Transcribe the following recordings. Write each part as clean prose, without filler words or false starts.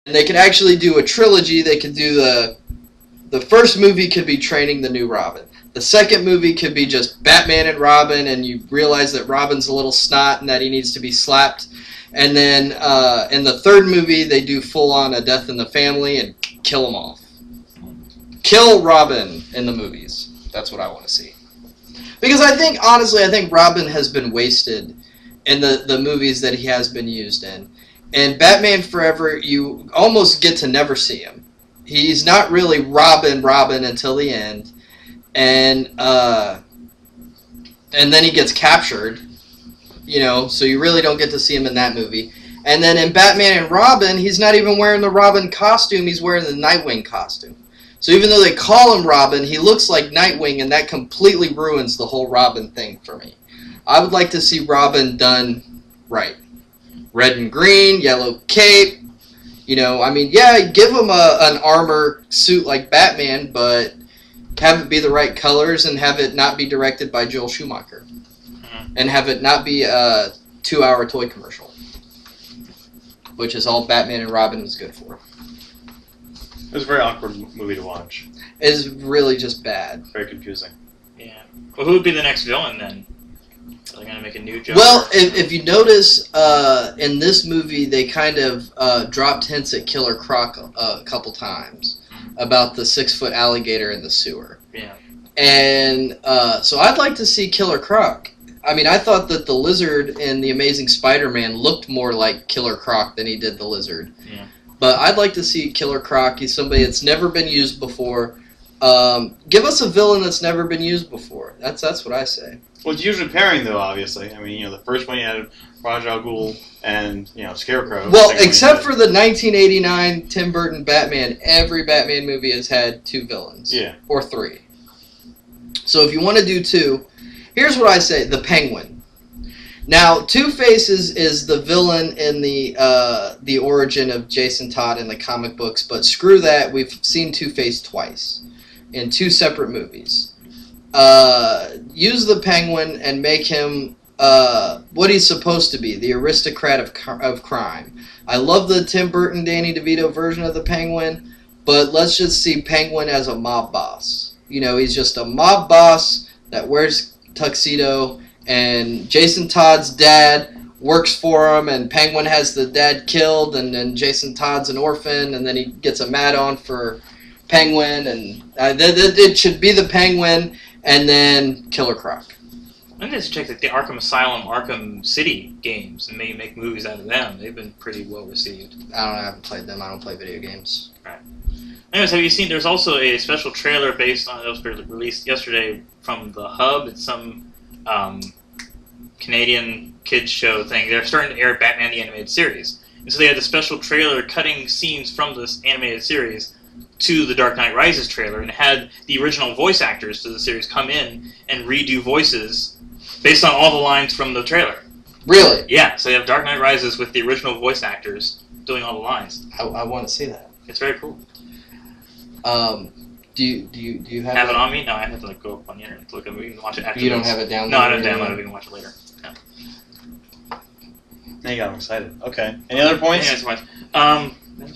And they could actually do a trilogy. They could do the first movie could be training the new Robin. The second movie could be just Batman and Robin, and you realize that Robin's a little snot and that he needs to be slapped. And then in the third movie, they do full-on A Death in the Family and kill them off. Kill Robin in the movies. That's what I want to see. Because honestly, I think Robin has been wasted in the movies that he has been used in. And Batman Forever, you almost get to never see him. He's not really Robin until the end. And then he gets captured, so you really don't get to see him in that movie. And then in Batman and Robin, he's not even wearing the Robin costume, he's wearing the Nightwing costume. So even though they call him Robin, he looks like Nightwing, and that completely ruins the whole Robin thing for me. I would like to see Robin done right. Red and green, yellow cape, give him an armor suit like Batman, but have it be the right colors and have it not be directed by Joel Schumacher. And have it not be a 2-hour toy commercial. Which is all Batman and Robin is good for. It was a very awkward movie to watch. It's really just bad. Very confusing. Yeah. Well, who would be the next villain then? Are they going to make a new Joker? Well, if you notice, in this movie, they kind of dropped hints at Killer Croc a couple times about the 6-foot alligator in the sewer. Yeah. And so I'd like to see Killer Croc. I mean, I thought that the lizard in The Amazing Spider-Man looked more like Killer Croc than he did the lizard. Yeah. But I'd like to see Killer Croc. He's somebody that's never been used before. Give us a villain that's never been used before. That's what I say. Well, it's usually pairing, though, obviously. I mean, the first one you had Ra's al Ghul and, Scarecrow. Well, except for the 1989 Tim Burton Batman, every Batman movie has had 2 villains. Yeah. Or 3. So if you want to do 2, here's what I say. The Penguin. Now, Two-Face is the villain in the origin of Jason Todd in the comic books, but screw that. We've seen Two-Face twice in 2 separate movies. Use the Penguin and make him what he's supposed to be, the aristocrat of crime. I love the Tim Burton, Danny DeVito version of the Penguin, but let's just see Penguin as a mob boss. He's just a mob boss that wears tuxedo, and Jason Todd's dad works for him, and Penguin has the dad killed, and then Jason Todd's an orphan, and then he gets a mat-on for Penguin, and it should be the Penguin, and then Killer Croc. I need to check the Arkham Asylum, Arkham City games and maybe make movies out of them. They've been pretty well received. I haven't played them. I don't play video games. Right. Anyways, have you seen? There's also a special trailer based on that was released yesterday from The Hub. It's some Canadian kids show thing. They're starting to air Batman the Animated Series, and so they had a special trailer cutting scenes from this animated series to the Dark Knight Rises trailer, and had the original voice actors to the series come in and redo voices based on all the lines from the trailer. Really? Yeah, so you have Dark Knight Rises with the original voice actors doing all the lines. I want to see that. It's very cool. Do you have it on me? No, I have to go up on the internet to look at it. We can watch it after. You don't have it downloaded? No, I don't download it. We can watch it later. Yeah. Now you got me excited. Okay. Any other points?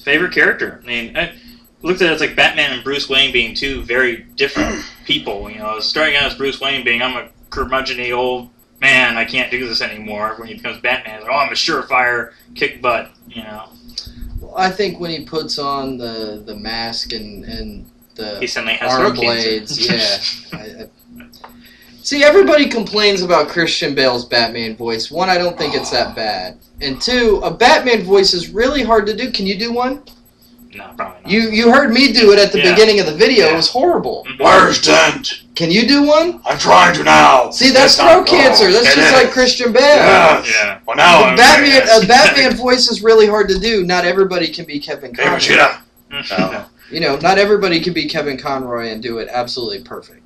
Favorite character. I mean, I looked at it as like Batman and Bruce Wayne being 2 very different people. Starting out as Bruce Wayne being, I'm a curmudgeon-y old man, I can't do this anymore. When he becomes Batman, like, I'm a surefire kick butt. Well, I think when he puts on the mask and he suddenly has arm blades, yeah. See, everybody complains about Christian Bale's Batman voice. 1, I don't think it's that bad. And 2, a Batman voice is really hard to do. Can you do one? No, probably not. You heard me do it at the beginning of the video. It was horrible. Where's Dent? Can you do one? I'm trying to now. See, that's throat cancer. That's just like Christian Bale. Yeah. Well, now a Batman voice is really hard to do. Not everybody can be Kevin Conroy. No. Not everybody can be Kevin Conroy and do it absolutely perfect.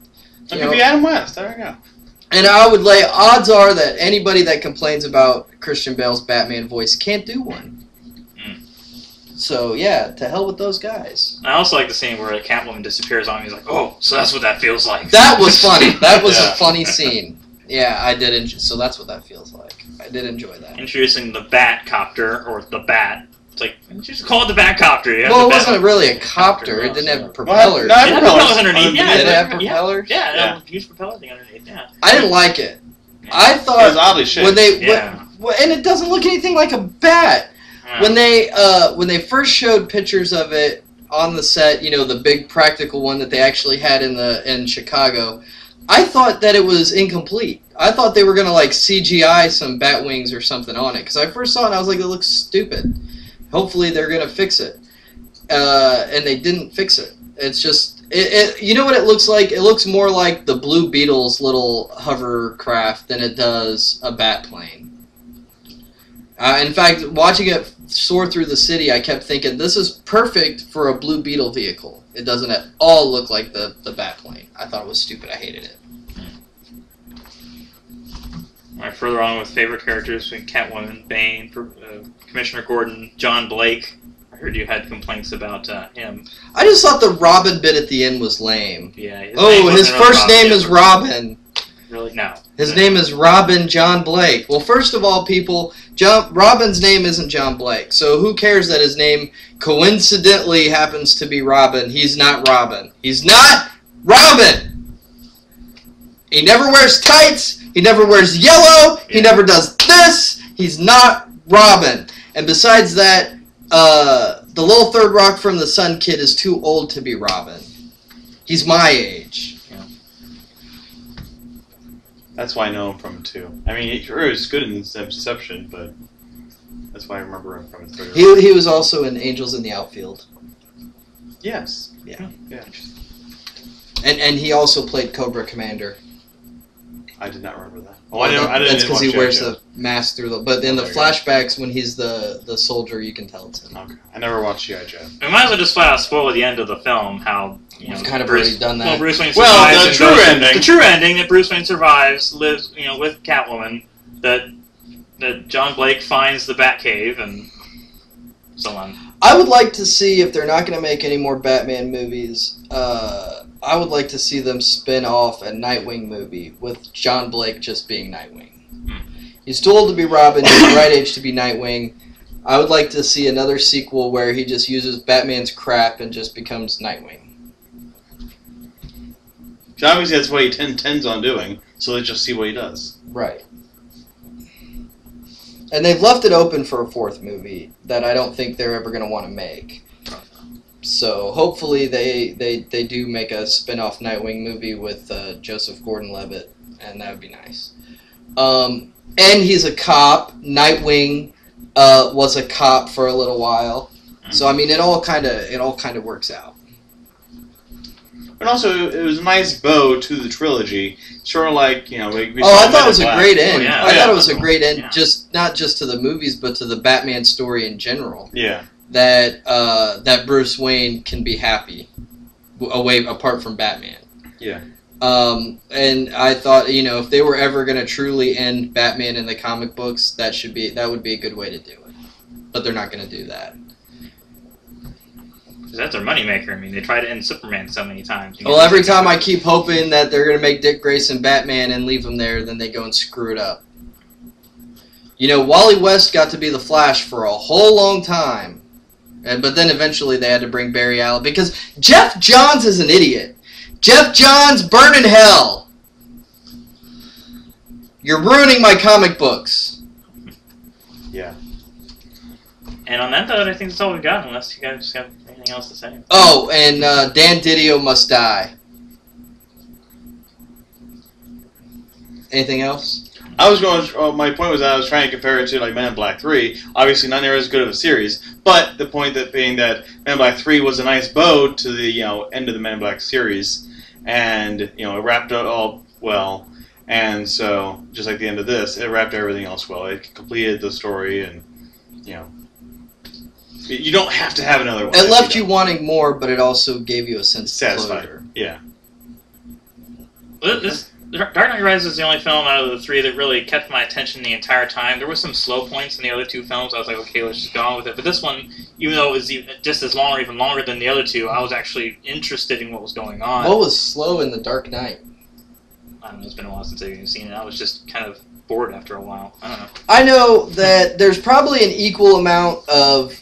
It could be Adam West. There we go. And I would lay odds are that anybody that complains about Christian Bale's Batman voice can't do one. So, yeah, to hell with those guys. I also like the scene where Catwoman disappears on me. He's like, oh, so that's what that feels like. That was funny. That was a funny scene. Yeah, I did enjoy. So that's what that feels like. I did enjoy that. Introducing the Batcopter, or the Bat, It's like, you just call it the Batcopter. You have Well, the it wasn't Bat- really a copter. It didn't have Well, propellers. no, I It had propellers propellers underneath. Yeah, Did it have yeah, propellers? Yeah, it Yeah. had a huge propeller thing underneath. Yeah. I didn't like it. Yeah. I It was thought oddly shaped. when they Yeah. and it doesn't look anything like a bat. Yeah. When they first showed pictures of it on the set, you know, the big practical one that they actually had in Chicago, I thought that it was incomplete. I thought they were gonna like CGI some bat wings or something on it because I first saw it and I was like, it looks stupid. Hopefully they're gonna fix it, and they didn't fix it. It's just you know what it looks like? It looks more like the Blue Beetle's little hovercraft than it does a bat plane. In fact, watching it soar through the city, I kept thinking, this is perfect for a Blue Beetle vehicle. It doesn't at all look like the bat plane. I thought it was stupid. I hated it. All right, further on with favorite characters, Catwoman, Bane, Commissioner Gordon, John Blake. I heard you had complaints about him. I just thought the Robin bit at the end was lame. Yeah. His wasn't really first name is yet. Robin. Really? No. His name is Robin John Blake. Well, first of all, people, Robin's name isn't John Blake, so who cares that his name coincidentally happens to be Robin? He's not Robin. He's not Robin! He never wears tights. He never wears yellow. He never does this. He's not Robin. And besides that, the little Third Rock from the Sun kid is too old to be Robin. He's my age. That's why I know him from it too. I mean, he was good in Inception, but that's why I remember him from it. He was also in Angels in the Outfield. Yes. Yeah. Yeah. And he also played Cobra Commander. I did not remember that. Oh, I didn't. That's because he watch wears G.I. Joe. the mask through the. But in the There you go. flashbacks, when he's the soldier, you can tell it's him. Okay. I never watched G.I. Joe. We might as well just flat out spoil the end of the film. How We've kind of Bruce, already done that. Well, Bruce Wayne Well, survives. the and true goes- ending. The true ending that Bruce Wayne survives, lives, with Catwoman. That John Blake finds the Batcave and so on. I would like to see if they're not going to make any more Batman movies. I would like to see them spin off a Nightwing movie with John Blake just being Nightwing. He's too old to be Robin. He's the right age to be Nightwing. I would like to see another sequel where he just uses Batman's crap and just becomes Nightwing. So obviously that's what he intends on doing. So let's just see what he does. Right. And they've left it open for a fourth movie that I don't think they're ever going to want to make. So hopefully they do make a spin-off Nightwing movie with Joseph Gordon-Levitt, and that would be nice. And he's a cop. Nightwing was a cop for a little while. So I mean, it all kind of works out. And also, it was a nice bow to the trilogy. Sort of like, we I saw thought it was Men a in great Black. end. yeah. I thought it was a great end, Yeah. not just to the movies, but to the Batman story in general. Yeah. That Bruce Wayne can be happy, apart from Batman. Yeah. And I thought, if they were ever going to truly end Batman in the comic books, that would be a good way to do it. But they're not going to do that. Because that's their moneymaker. I mean, they try to end Superman so many times. Well, every time I keep hoping that they're going to make Dick Grayson Batman and leave him there, then they go and screw it up. Wally West got to be the Flash for a whole long time. But then eventually they had to bring Barry Allen because Jeff Johns is an idiot. Jeff Johns, burn in hell. You're ruining my comic books. Yeah. And on that note, I think that's all we've got, unless you guys have anything else to say. Oh, and Dan Didio must die. Anything else? My point was that I was trying to compare it to like Men in Black 3. Obviously, not near as good of a series, but the point being that Men in Black 3 was a nice bow to the end of the Men in Black series, and it wrapped it all well. And so, just like the end of this, it wrapped everything else well. It completed the story, and you don't have to have another one. It left you wanting more, but it also gave you a sense of satisfied. closure. Yeah. Dark Knight Rises is the only film out of the three that really kept my attention the entire time. There were some slow points in the other two films. I was like, okay, let's just go on with it. But this one, even though it was just as long or even longer than the other two, I was actually interested in what was going on. What was slow in The Dark Knight? I don't know, it's been a while since I've seen it. I was just kind of bored after a while. I don't know. I know that there's probably an equal amount of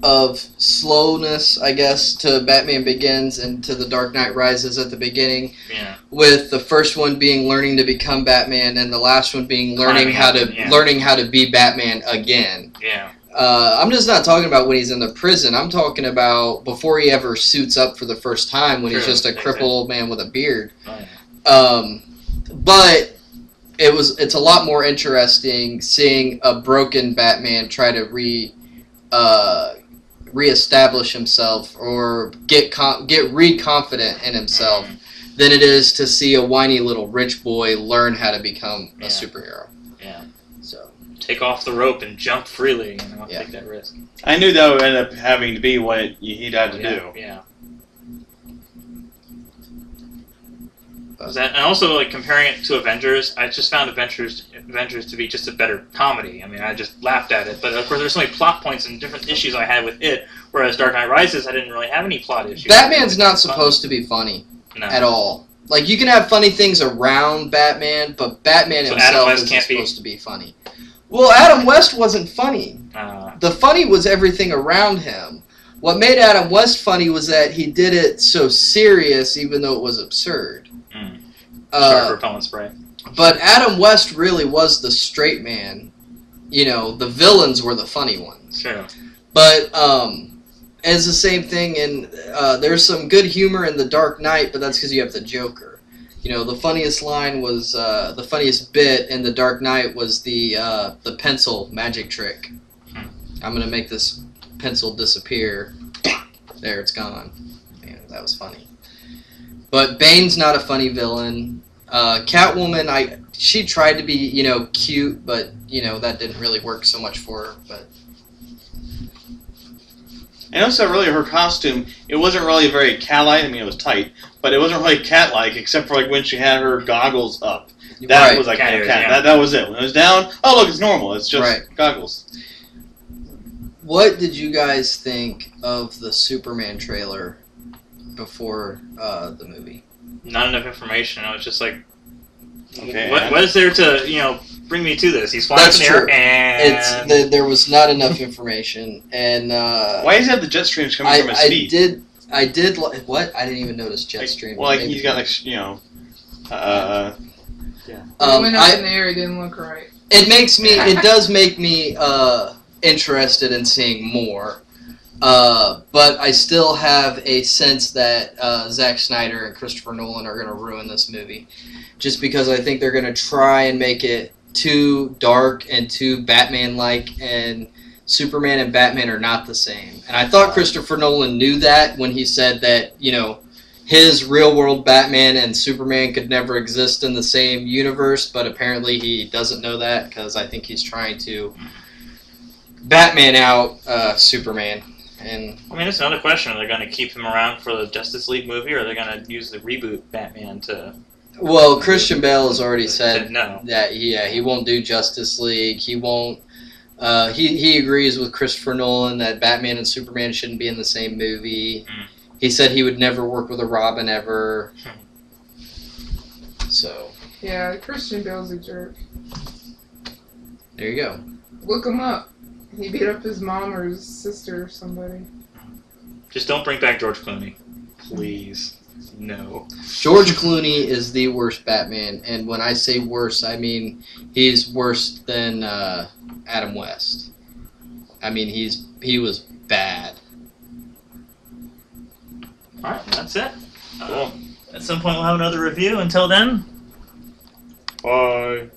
of slowness, I guess, to Batman Begins and to The Dark Knight Rises at the beginning. Yeah. With the first one being learning to become Batman, and the last one being learning how to be Batman again. Yeah. I'm just not talking about when he's in the prison. I'm talking about before he ever suits up for the first time, when he's just a crippled old man with a beard. Oh, yeah. But it's a lot more interesting seeing a broken Batman try to reestablish himself or get re-confident in himself than it is to see a whiny little rich boy learn how to become a superhero. Yeah. So take off the rope and jump freely, take that risk. I knew that would end up having to be what he'd had to do. Yeah. And also, like, comparing it to Avengers, I just found Avengers to be just a better comedy. I mean, I just laughed at it. But, of course, there's so many plot points and different issues I had with it, whereas Dark Knight Rises, I didn't really have any plot issues. Batman's not supposed to be funny at all. Like, you can have funny things around Batman, but Batman himself isn't supposed to be funny. Well, Adam West wasn't funny. The funny was everything around him. What made Adam West funny was that he did it so serious, even though it was absurd. Sorry for repellent spray. But Adam West really was the straight man. You know, the villains were the funny ones. Sure. But it's the same thing, and there's some good humor in The Dark Knight, but that's because you have the Joker. You know, the funniest line was the funniest bit in The Dark Knight was the pencil magic trick. I'm gonna make this pencil disappear. There, it's gone. Man, that was funny. But Bane's not a funny villain. Catwoman, she tried to be, cute, but, that didn't really work so much for her. But and also, really, her costume, it wasn't really very cat-like. I mean, it was tight, but it wasn't really cat-like, except for, like, when she had her goggles up. That was like cat. Yeah. That was it. When it was down, oh, look, it's normal. It's just goggles. What did you guys think of the Superman trailer before the movie? Not enough information. I was just like, okay, what is there to, bring me to this? He's flying in the air, and there was not enough information. And why does he have the jet streams coming from his feet? I did. What? I didn't even notice jet stream. Well, like he's got When went up in the air, it didn't look right. It does make me interested in seeing more. But I still have a sense that Zack Snyder and Christopher Nolan are going to ruin this movie. Just because I think they're going to try and make it too dark and too Batman-like, and Superman and Batman are not the same. And I thought Christopher Nolan knew that when he said that, his real-world Batman and Superman could never exist in the same universe, but apparently he doesn't know that, because I think he's trying to Batman out Superman. And I mean, it's another question. Are they going to keep him around for the Justice League movie, or are they going to use the reboot Batman to... Well, Christian Bale has already said no. That he won't do Justice League. He won't... He agrees with Christopher Nolan that Batman and Superman shouldn't be in the same movie. He said he would never work with a Robin ever. So... Yeah, Christian Bale's a jerk. There you go. Look him up. He beat up his mom or his sister or somebody. Just don't bring back George Clooney. Please. No. George Clooney is the worst Batman, and when I say worse, I mean he's worse than Adam West. I mean, he was bad. Alright, that's it. Cool. At some point we'll have another review. Until then... Bye.